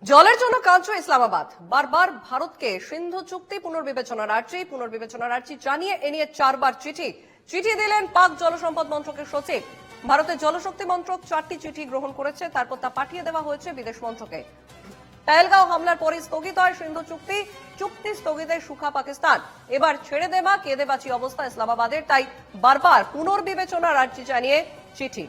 জলের জন্য কাঁদছে ইসলামাবাদ। বারবার ভারতকে সিন্ধু চুক্তি পুনর্বিবেচনার আর্জি জানিয়ে এ নিয়ে 4 বার চিঠি দিলেন পাক জলসম্পদ মন্ত্রকের সচিব। ভারতের জলশক্তি মন্ত্রক 4টি চিঠি গ্রহণ করেছে, তারপর তা পাঠিয়ে দেওয়া হয়েছে বিদেশ মন্ত্রকে। পেহেলগাঁও হামলার পরে স্থগিত হয় সিন্ধু চুক্তি স্থগিতে সুখা পাকিস্তান। এবার ছেড়ে দেবা কেঁদেবাচি অবস্থা ইসলামাবাদের, তাই বারবার পুনর্বিবেচনার আর্জি জানিয়ে চিঠি।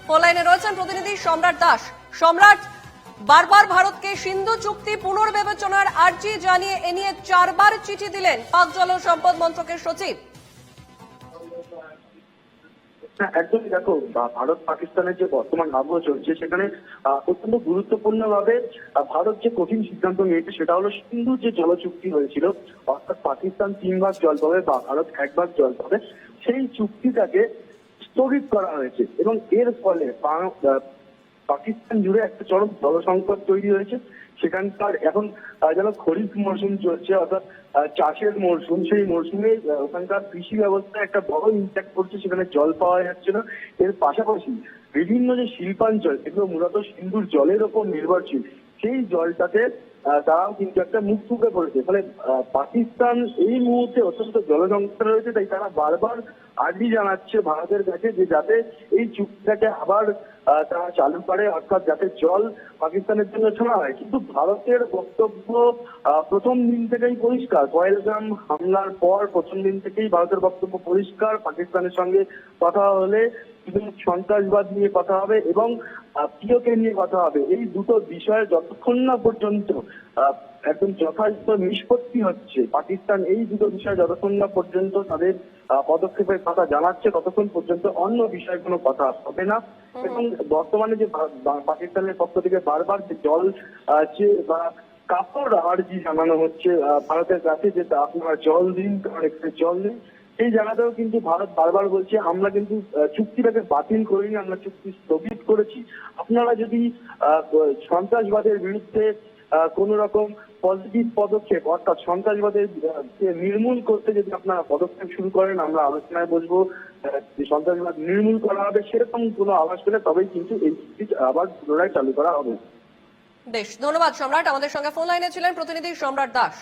ফোনলাইনে রয়েছেন প্রতিনিধি সম্রাট দাস। সম্রাট, বারবার ভারতকে সিন্ধু চুক্তি পুনর্বিবেচনার আর্জি জানিয়ে এ নিয়ে 4 বার চিঠি দিলেন পাক জলসম্পদ মন্ত্রকের সচিব। একদমই দেখো, ভারত পাকিস্তানের যে বর্তমান আবহ চলছে সেখানে অত্যন্ত গুরুত্বপূর্ণ ভাবে ভারত যে কঠিন সিদ্ধান্ত নিয়েছে সেটা হলো সিন্ধু যে জল চুক্তি হয়েছিল, অর্থাৎ পাকিস্তান 3 ভাগ জল পাবে বা ভারত 1 ভাগ জল পাবে, সেই চুক্তিটাকে স্থগিত করা হয়েছে এবং এর ফলে পাকিস্তান জুড়ে একটা চরম জল সংকট তৈরি হয়েছে। সেখানকার এখন যেন খরিফ মরশুম চলছে, অর্থাৎ চাষের মরশুম, সেই মরশুমে ওখানকার কৃষি ব্যবস্থায় একটা বড় ইম্প্যাক্ট পড়ছে, সেখানে জল পাওয়া যাচ্ছে না। এর পাশাপাশি বিভিন্ন যে শিল্পাঞ্চল এগুলো মূলত সিন্ধুর জলের ওপর নির্ভরশীল, সেই জলটাতে তারাও কিন্তু একটা মুখ ফুঁকে পড়েছে। ফলে পাকিস্তান এই মুহূর্তে অত্যন্ত জলসংকটে রয়েছে, তাই তারা বারবার আর্জি জানাচ্ছে ভারতের কাছে যে যাতে এই চুক্তিটাকে আবার তারা চালু করে, অর্থাৎ যাতে জল পাকিস্তানের জন্য ছাড়া হয়। কিন্তু ভারতের বক্তব্য প্রথম দিন থেকেই পরিষ্কার। পহেলগাম হামলার পর প্রথম দিন থেকেই ভারতের বক্তব্য পরিষ্কার, পাকিস্তানের সঙ্গে কথা হলে সন্ত্রাসবাদ নিয়ে কথা হবে এবং পিওকে নিয়ে কথা হবে। এই দুটো বিষয়ে যতক্ষণ না পর্যন্ত একদম যথাযথ নিষ্পত্তি হচ্ছে, পাকিস্তান এই দুটো বিষয় যতক্ষণ না পর্যন্ত তাদের পদক্ষেপের কথা জানাচ্ছে, ততক্ষণ পর্যন্ত অন্য বিষয়ে কোনো কথা হবে না। এবং বর্তমানে যে পাকিস্তানের পক্ষ থেকে বারবার যে জল বা কাপড় আর্জি জানানো হচ্ছে ভারতের কাছে যে আপনারা জল দিন, জল দিন, এই জায়গাতেও কিন্তু ভারত বারবার বলছে আমরা কিন্তু চুক্তিটাকে বাতিল করিনি, আমরা চুক্তি স্থগিত করেছি। আপনারা যদি সন্ত্রাসবাদের বিরুদ্ধে কোন রকম পজিটিভ পদক্ষেপ, অর্থাৎ সন্ত্রাসবাদের নির্মূল করতে যদি আপনারা পদক্ষেপ শুরু করেন, আমরা আলোচনায় বসবো, সন্ত্রাসবাদ নির্মূল করা হবে, সেরকম কোনো আভাস পেলে তবেই কিন্তু এই চুক্তি আবার পুনরায় চালু করা হবে। বেশ, ধন্যবাদ সম্রাট। আমাদের সঙ্গে ফোন লাইনে ছিলেন প্রতিনিধি সম্রাট দাস।